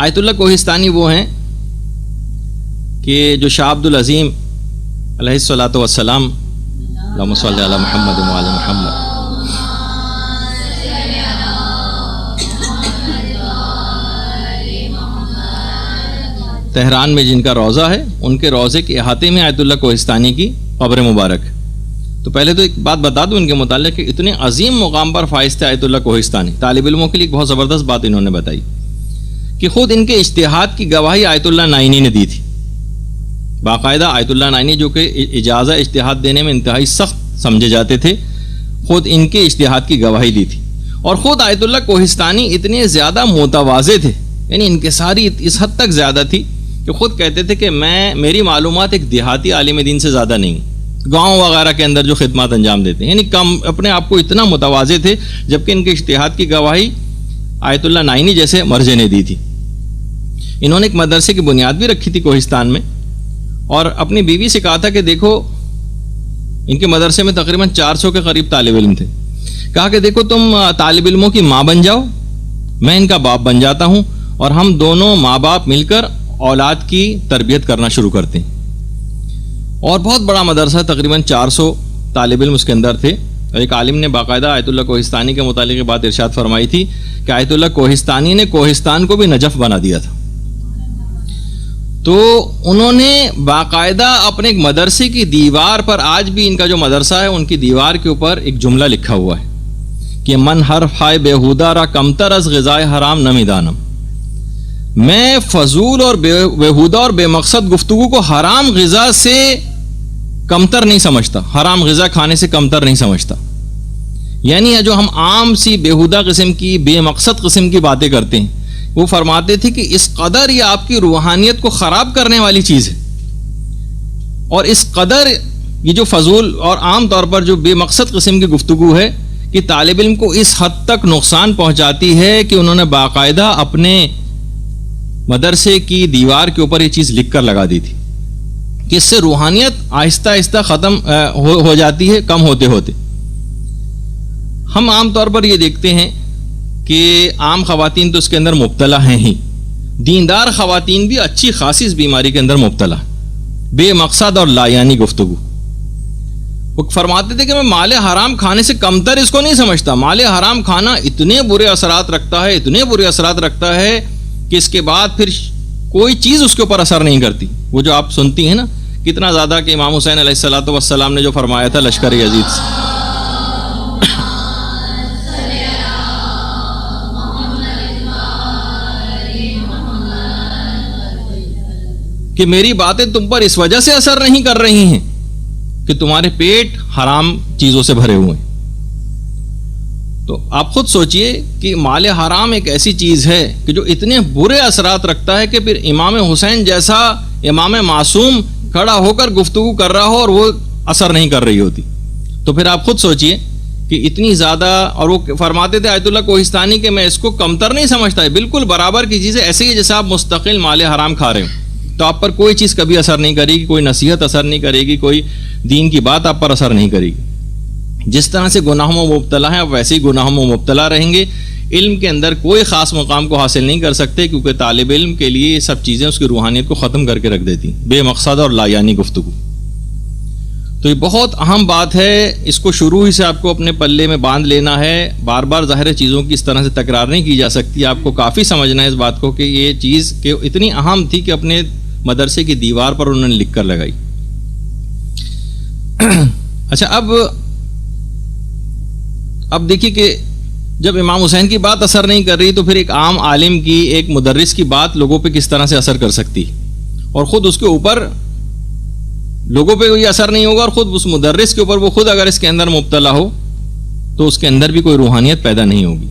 آیت اللہ کوہستانی وہ ہیں کہ جو شاہ عبد العظیم علیہ الصلوۃ والسلام، اللہم صلی علی محمد وعلی محمد، تہران میں جن کا روضہ ہے، ان کے روضے کے احاطے میں آیت اللہ کوہستانی کی قبر مبارک. تو پہلے تو ایک بات بتا دوں ان کے متعلق کہ اتنے عظیم مقام پر فائز تھے آیت اللہ کوہستانی. طالب علموں کے لیے ایک بہت زبردست بات انہوں نے بتائی کہ خود ان کے اجتہاد کی گواہی آیت اللہ نائینی نے دی تھی. باقاعدہ آیت اللہ نائینی جو کہ اجازہ اجتہاد دینے میں انتہائی سخت سمجھے جاتے تھے، خود ان کے اجتہاد کی گواہی دی تھی. اور خود آیت اللہ کوہستانی اتنے زیادہ متواضع تھے، یعنی انکساری اس حد تک زیادہ تھی کہ خود کہتے تھے کہ میری معلومات ایک دیہاتی عالم دین سے زیادہ نہیں، گاؤں وغیرہ کے اندر جو خدمات انجام دیتے ہیں، یعنی کم اپنے آپ کو اتنا متواضع تھے، جبکہ ان کے اجتہاد کی گواہی آیت اللہ نائینی جیسے مرجع نے دی تھی. انہوں نے ایک مدرسے کی بنیاد بھی رکھی تھی کوہستان میں، اور اپنی بیوی سے کہا تھا کہ دیکھو، ان کے مدرسے میں تقریباً 400 کے قریب طالب علم تھے. کہا کہ دیکھو تم طالب علموں کی ماں بن جاؤ، میں ان کا باپ بن جاتا ہوں، اور ہم دونوں ماں باپ مل کر اولاد کی تربیت کرنا شروع کرتے ہیں. اور بہت بڑا مدرسہ، تقریباً 400 طالب علم اس کے اندر تھے. اور ایک عالم نے باقاعدہ آیت اللہ کوہستانی کے متعلق بات ارشاد فرمائی تھی کہ آیت اللہ کوہستانی نے کوہستان کو بھی نجف بنا دیا تھا. تو انہوں نے باقاعدہ اپنے ایک مدرسے کی دیوار پر، آج بھی ان کا جو مدرسہ ہے ان کی دیوار کے اوپر ایک جملہ لکھا ہوا ہے کہ من حرف ہائے بےہودہ را کمتر از غذائے حرام نمی دانم. میں فضول اور بےہودہ اور بے مقصد گفتگو کو حرام غذا سے کمتر نہیں سمجھتا، حرام غذا کھانے سے کمتر نہیں سمجھتا. یعنی جو ہم عام سی بےہودہ قسم کی، بے مقصد قسم کی باتیں کرتے ہیں، وہ فرماتے تھے کہ اس قدر یہ آپ کی روحانیت کو خراب کرنے والی چیز ہے، اور اس قدر یہ جو فضول اور عام طور پر جو بے مقصد قسم کی گفتگو ہے کہ طالب علم کو اس حد تک نقصان پہنچاتی ہے کہ انہوں نے باقاعدہ اپنے مدرسے کی دیوار کے اوپر یہ چیز لکھ کر لگا دی تھی کہ اس سے روحانیت آہستہ آہستہ ختم ہو جاتی ہے، کم ہوتے ہوتے. ہم عام طور پر یہ دیکھتے ہیں کہ عام خواتین تو اس کے اندر مبتلا ہیں ہی، دیندار خواتین بھی اچھی خاصی اس بیماری کے اندر مبتلا، بے مقصد اور لایانی گفتگو. وہ فرماتے تھے کہ میں مال حرام کھانے سے کمتر اس کو نہیں سمجھتا. مال حرام کھانا اتنے برے اثرات رکھتا ہے، اتنے برے اثرات رکھتا ہے کہ اس کے بعد پھر کوئی چیز اس کے اوپر اثر نہیں کرتی. وہ جو آپ سنتی ہیں نا کتنا زیادہ کہ امام حسین علیہ الصلوۃ والسلام نے جو فرمایا تھا لشکر یزید سے کہ میری باتیں تم پر اس وجہ سے اثر نہیں کر رہی ہیں کہ تمہارے پیٹ حرام چیزوں سے بھرے ہوئے ہیں. تو آپ خود سوچئے کہ مال حرام ایک ایسی چیز ہے کہ جو اتنے برے اثرات رکھتا ہے کہ پھر امام حسین جیسا امام معصوم کھڑا ہو کر گفتگو کر رہا ہو اور وہ اثر نہیں کر رہی ہوتی. تو پھر آپ خود سوچئے کہ اتنی زیادہ. اور وہ فرماتے تھے آیت اللہ کوہستانی کہ میں اس کو کمتر نہیں سمجھتا ہے، بالکل برابر کی چیز ہے، ایسے ہی جیسے آپ مستقل مال حرام کھا رہے ہو تو آپ پر کوئی چیز کبھی اثر نہیں کرے گی، کوئی نصیحت اثر نہیں کرے گی، کوئی دین کی بات آپ پر اثر نہیں کرے گی. جس طرح سے گناہوں میں مبتلا ہیں آپ ویسے ہی گناہوں میں مبتلا رہیں گے. علم کے اندر کوئی خاص مقام کو حاصل نہیں کر سکتے کیونکہ طالب علم کے لیے یہ سب چیزیں اس کی روحانیت کو ختم کر کے رکھ دیتی، بے مقصد اور لایانی گفتگو. تو یہ بہت اہم بات ہے، اس کو شروع ہی سے آپ کو اپنے پلے میں باندھ لینا ہے. بار بار ظاہر چیزوں کی اس طرح سے تکرار نہیں کی جا سکتی. آپ کو کافی سمجھنا ہے اس بات کو کہ یہ چیز کہ اتنی اہم تھی کہ اپنے مدرسے کی دیوار پر انہوں نے لکھ کر لگائی. اچھا، اب دیکھیے کہ جب امام حسین کی بات اثر نہیں کر رہی تو پھر ایک عام عالم کی، ایک مدرس کی بات لوگوں پہ کس طرح سے اثر کر سکتی، اور خود اس کے اوپر لوگوں پہ کوئی اثر نہیں ہوگا، اور خود اس مدرس کے اوپر وہ خود اگر اس کے اندر مبتلا ہو تو اس کے اندر بھی کوئی روحانیت پیدا نہیں ہوگی.